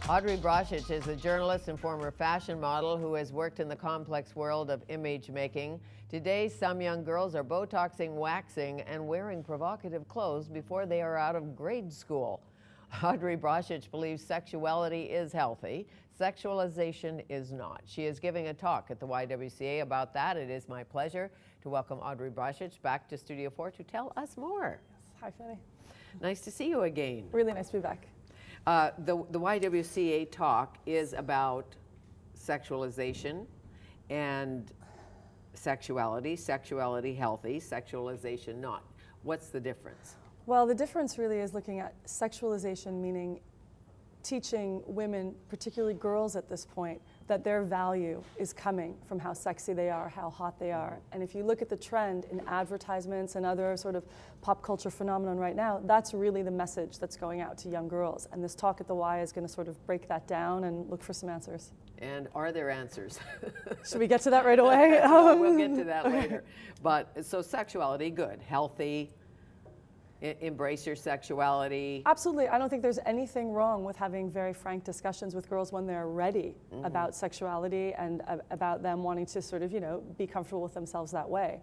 Audrey Brashich is a journalist and former fashion model who has worked in the complex world of image making. Today, some young girls are Botoxing, waxing, and wearing provocative clothes before they are out of grade school. Audrey Brashich believes sexuality is healthy, sexualization is not. She is giving a talk at the YWCA about that. It is my pleasure to welcome Audrey Brashich back to Studio 4 to tell us more. Yes. Hi, Fanny. Nice to see you again. Really nice to be back. The YWCA talk is about sexualization and sexuality, sexuality healthy, sexualization not. What's the difference? Well, the difference really is looking at sexualization, meaning teaching women, particularly girls at this point, that their value is coming from how sexy they are, how hot they are. And if you look at the trend in advertisements and other sort of pop culture phenomenon right now, that's really the message that's going out to young girls. And this talk at the Y is going to sort of break that down and look for some answers. And are there answers? Should we get to that right away? No, we'll get to that later. But so sexuality, good, healthy. Embrace your sexuality. Absolutely. I don't think there's anything wrong with having very frank discussions with girls when they're ready about sexuality and about them wanting to sort of, be comfortable with themselves that way.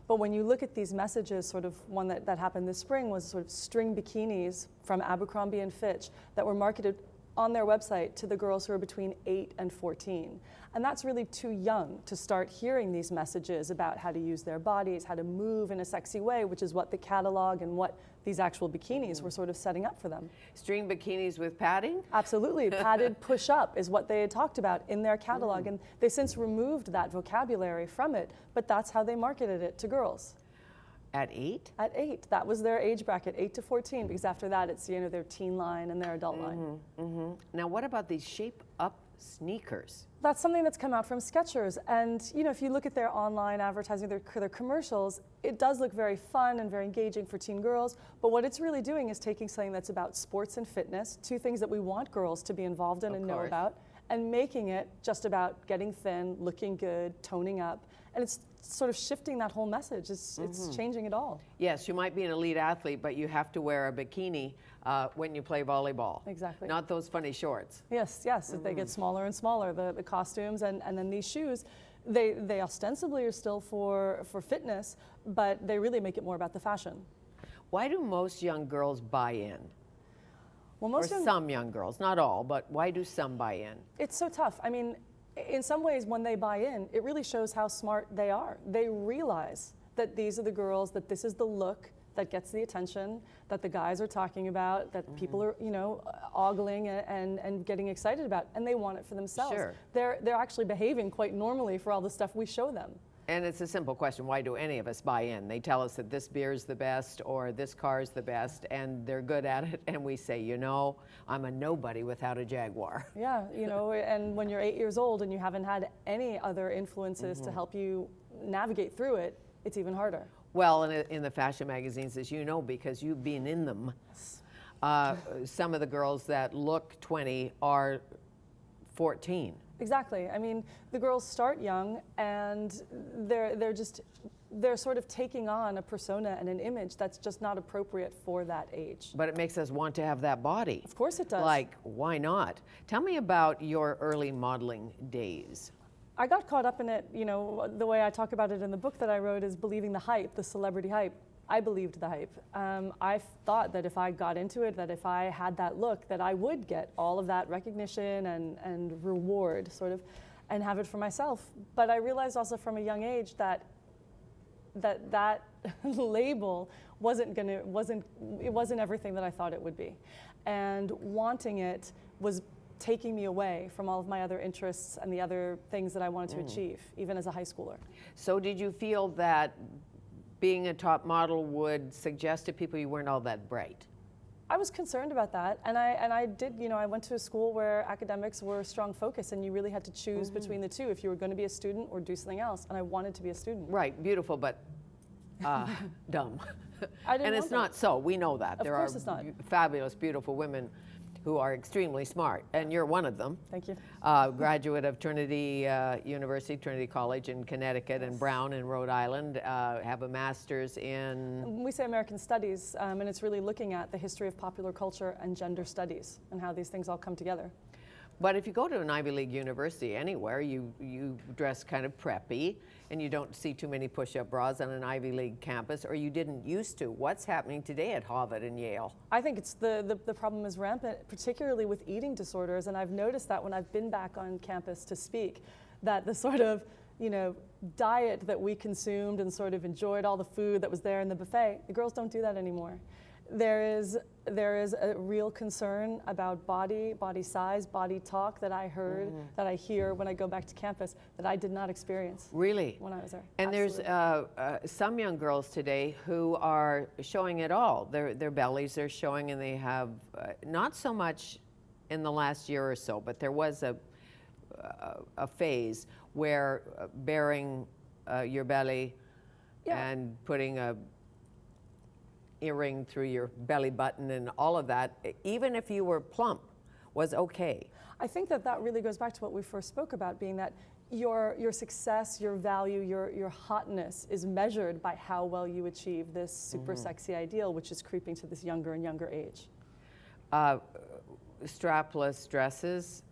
But when you look at these messages, sort of one that happened this spring was sort of string bikinis from Abercrombie and Fitch that were marketed on their website to the girls who are between 8 and 14. And that's really too young to start hearing these messages about how to use their bodies, how to move in a sexy way, which is what the catalog and what these actual bikinis were sort of setting up for them. String bikinis with padding? Absolutely. Padded push-up is what they had talked about in their catalog. And they since removed that vocabulary from it, but that's how they marketed it to girls. At 8? At 8. That was their age bracket, 8 to 14, because after that it's their teen line and their adult line. Now what about these shape-up sneakers? That's something that's come out from Skechers. And if you look at their online advertising, their commercials, it does look very fun and very engaging for teen girls. But what it's really doing is taking something that's about sports and fitness, two things that we want girls to be involved in and know about, and making it just about getting thin, looking good, toning up. And it's sort of shifting that whole message. It's changing it all. Yes, you might be an elite athlete, but you have to wear a bikini when you play volleyball. Exactly. Not those funny shorts. Yes. They get smaller and smaller, the costumes, and then these shoes, they ostensibly are still for fitness, but they really make it more about the fashion. Why do most young girls buy in? Well, some young girls, not all, but why do some buy in? It's so tough. I mean, in some ways, when they buy in, it really shows how smart they are. They realize that these are the girls, that this is the look that gets the attention, that the guys are talking about, that people are, ogling and getting excited about, and they want it for themselves. Sure. They're actually behaving quite normally for all the stuff we show them. And it's a simple question, why do any of us buy in? They tell us that this beer's the best or this car's the best, and they're good at it, and we say, I'm a nobody without a Jaguar. Yeah, and when you're 8 years old and you haven't had any other influences to help you navigate through it, it's even harder. Well, in the fashion magazines, as you know, because you've been in them, some of the girls that look 20 are 14. Exactly. I mean, the girls start young, and they're sort of taking on a persona and an image that's just not appropriate for that age. But it makes us want to have that body. Of course it does. Like, why not? Tell me about your early modeling days. I got caught up in it, the way I talk about it in the book that I wrote is believing the hype, the celebrity hype. I believed the hype. I thought that if I got into it, that if I had that look, that I would get all of that recognition and reward, sort of, and have it for myself. But I realized also from a young age that label wasn't everything that I thought it would be. And wanting it was taking me away from all of my other interests and the other things that I wanted to achieve, even as a high schooler. So did you feel that being a top model would suggest to people you weren't all that bright? I was concerned about that, and I did, I went to a school where academics were a strong focus, and you really had to choose between the two if you were going to be a student or do something else, and I wanted to be a student. Right, beautiful, but dumb. And it's not so, we know that. Of course it's not. Fabulous, beautiful women who are extremely smart, and you're one of them. Thank you. Graduate of Trinity University, Trinity College in Connecticut, and Brown in Rhode Island, have a master's in? We say American Studies, and it's really looking at the history of popular culture and gender studies and how these things all come together. But if you go to an Ivy League university anywhere, you dress kind of preppy, and you don't see too many push-up bras on an Ivy League campus, or you didn't used to. What's happening today at Harvard and Yale? I think it's the problem is rampant, particularly with eating disorders, and I've noticed that when I've been back on campus to speak, that the sort of, you know, diet that we consumed and sort of enjoyed all the food that was there in the buffet, the girls don't do that anymore. There is a real concern about body size, body talk that I heard, that I hear when I go back to campus, that I did not experience. Really? When I was there. And Absolutely. there's some young girls today who are showing it all. Their bellies are showing, and they have not so much in the last year or so, but there was a phase where bearing your belly and putting a earring through your belly button and all of that, even if you were plump, was okay. I think that really goes back to what we first spoke about, being that your success, your value, your hotness is measured by how well you achieve this super sexy ideal, which is creeping to this younger and younger age. Strapless dresses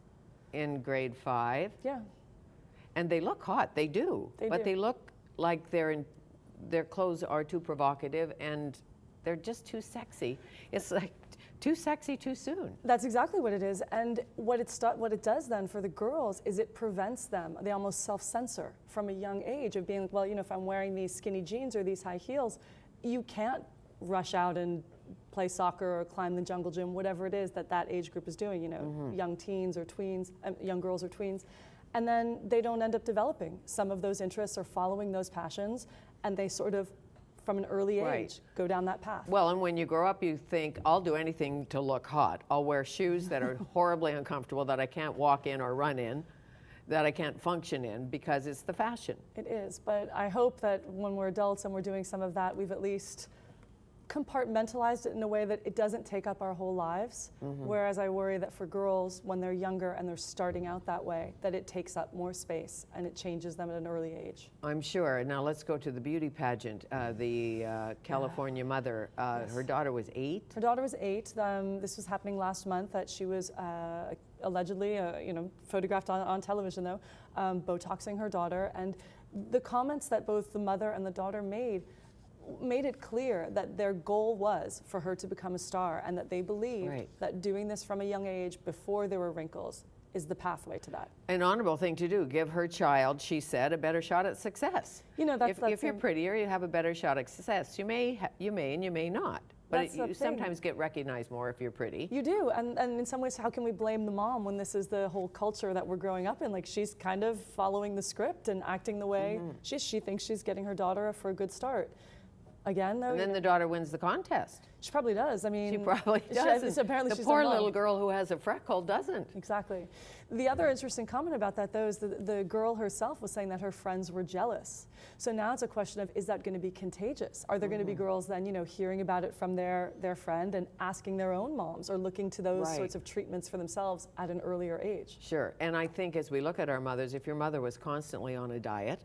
in grade 5. Yeah. And they look hot, they do. They look like their clothes are too provocative, and they're just too sexy. It's like too sexy too soon. That's exactly what it is. And what it does then for the girls is it prevents them, they almost self-censor from a young age of being, well, you know, if I'm wearing these skinny jeans or these high heels, you can't rush out and play soccer or climb the jungle gym, whatever it is that age group is doing, you know, young teens or tweens, young girls or tweens. And then they don't end up developing some of those interests or following those passions, and they sort of, from an early age, go down that path. Well, and when you grow up, you think, I'll do anything to look hot. I'll wear shoes that are horribly uncomfortable, that I can't walk in or run in, that I can't function in, because it's the fashion. It is, but I hope that when we're adults and we're doing some of that, we've at least compartmentalized it in a way that it doesn't take up our whole lives. Whereas I worry that for girls, when they're younger and they're starting out that way, that it takes up more space and it changes them at an early age. I'm sure. Now let's go to the beauty pageant. The California mother, her daughter was 8. Her daughter was 8. This was happening last month, that she was allegedly, photographed on television though, Botoxing her daughter. And the comments that both the mother and the daughter made it clear that their goal was for her to become a star, and that they believed that doing this from a young age, before there were wrinkles, is the pathway to that. An honorable thing to do. Give her child, she said, a better shot at success. You know, if you're prettier, you have a better shot at success. You may and you may not. But you sometimes get recognized more if you're pretty. You do, and in some ways, how can we blame the mom when this is the whole culture that we're growing up in? Like, she's kind of following the script and acting the way she thinks she's getting her daughter for a good start. Again, though, and then the daughter wins the contest. She probably does. I mean, she probably does. Apparently, the she's poor little girl who has a freckle doesn't. Exactly. The other interesting comment about that, though, is the girl herself was saying that her friends were jealous. So now it's a question of, is that going to be contagious? Are there going to be girls then, hearing about it from their friend and asking their own moms, or looking to those sorts of treatments for themselves at an earlier age? Sure. And I think as we look at our mothers, if your mother was constantly on a diet,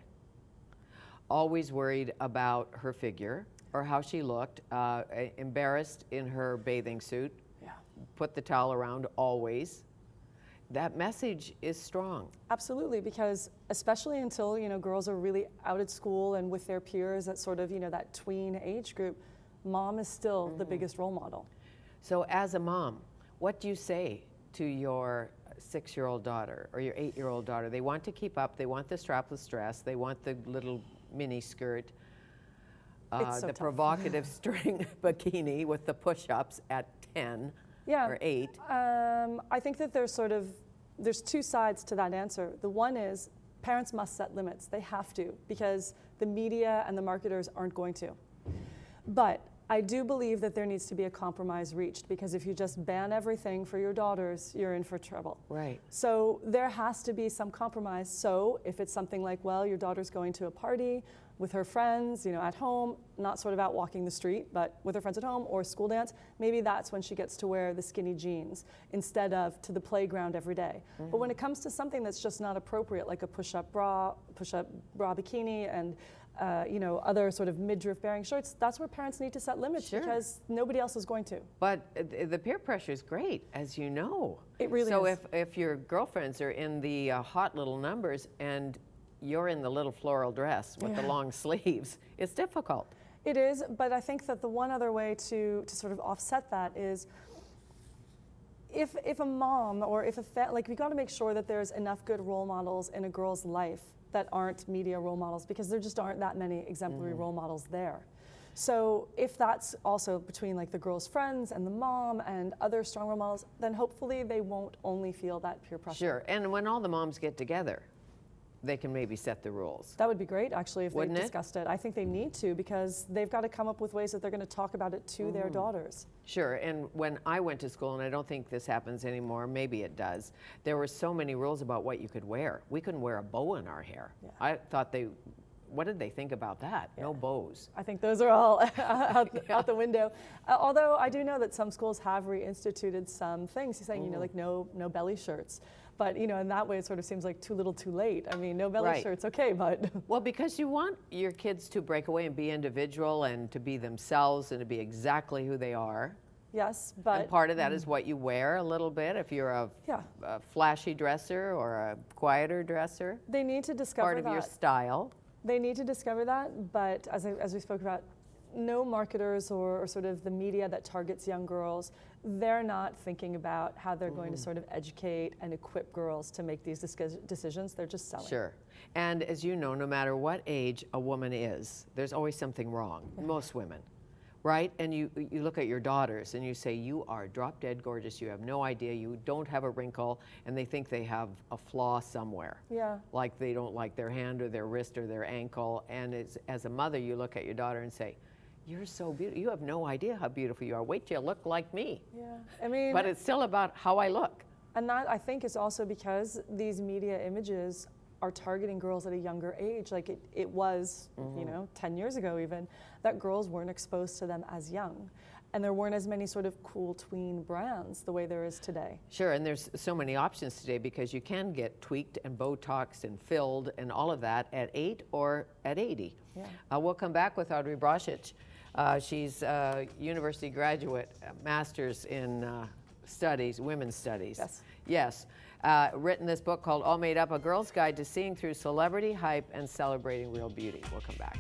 always worried about her figure or how she looked, embarrassed in her bathing suit, put the towel around always, that message is strong. Absolutely, because especially until, girls are really out at school and with their peers at sort of, that tween age group, mom is still the biggest role model. So as a mom, what do you say to your 6-year-old daughter or your 8-year-old daughter? They want to keep up, they want the strapless dress, they want the little mini skirt, the provocative string bikini with the push-ups at 10 or 8. I think that there's two sides to that answer. The one is parents must set limits. They have to, because the media and the marketers aren't going to. But I do believe that there needs to be a compromise reached, because if you just ban everything for your daughters, you're in for trouble. Right. So there has to be some compromise. So if it's something like, well, your daughter's going to a party with her friends, at home, not sort of out walking the street, but with her friends at home, or school dance, maybe that's when she gets to wear the skinny jeans instead of to the playground every day. But when it comes to something that's just not appropriate, like a push-up bra bikini, and other sort of midriff bearing shirts, that's where parents need to set limits because nobody else is going to. But the peer pressure is great, as you know. It really is. So if your girlfriends are in the hot little numbers and you're in the little floral dress with the long sleeves, it's difficult. It is, but I think that the one other way to sort of offset that is if a mom or if we got to make sure that there's enough good role models in a girl's life that aren't media role models, because there just aren't that many exemplary role models there. So if that's also between like the girl's friends and the mom and other strong role models, then hopefully they won't only feel that peer pressure. Sure, and when all the moms get together, they can maybe set the rules. That would be great, actually, if they Wouldn't it? discussed it. I think they need to, because they've got to come up with ways that they're going to talk about it to their daughters. Sure, and when I went to school, and I don't think this happens anymore, maybe it does, there were so many rules about what you could wear. We couldn't wear a bow in our hair. Yeah. I thought what did they think about that? Yeah. No bows. I think those are all out the window. Although I do know that some schools have reinstituted some things, saying, like no belly shirts. But, in that way, it sort of seems like too little too late. I mean, no belly shirts, okay, but. Well, because you want your kids to break away and be individual and to be themselves and to be exactly who they are. Yes, but. And part of that is what you wear a little bit, if you're a flashy dresser or a quieter dresser. They need to discover that. Part of your style. They need to discover that, but as we spoke about, no marketers or sort of the media that targets young girls, they're not thinking about how they're going to sort of educate and equip girls to make these decisions. They're just selling. Sure. And as you know, no matter what age a woman is, there's always something wrong. Most women, right? And you look at your daughters and you say, you are drop dead gorgeous. You have no idea. You don't have a wrinkle. And they think they have a flaw somewhere. Yeah. Like they don't like their hand or their wrist or their ankle. And as a mother, you look at your daughter and say, you're so beautiful. You have no idea how beautiful you are. Wait till you look like me. Yeah, I mean. But it's still about how I look. And that, I think, is also because these media images are targeting girls at a younger age. Like it was, 10 years ago even, that girls weren't exposed to them as young. And there weren't as many sort of cool tween brands the way there is today. Sure, and there's so many options today because you can get tweaked and Botoxed and filled and all of that at 8 or at 80. Yeah. We'll come back with Audrey Brashich. She's a university graduate, master's in studies, women's studies. Yes. Yes. Written this book called All Made Up, A Girl's Guide to Seeing Through Celebrity Hype and Celebrating Real Beauty. We'll come back.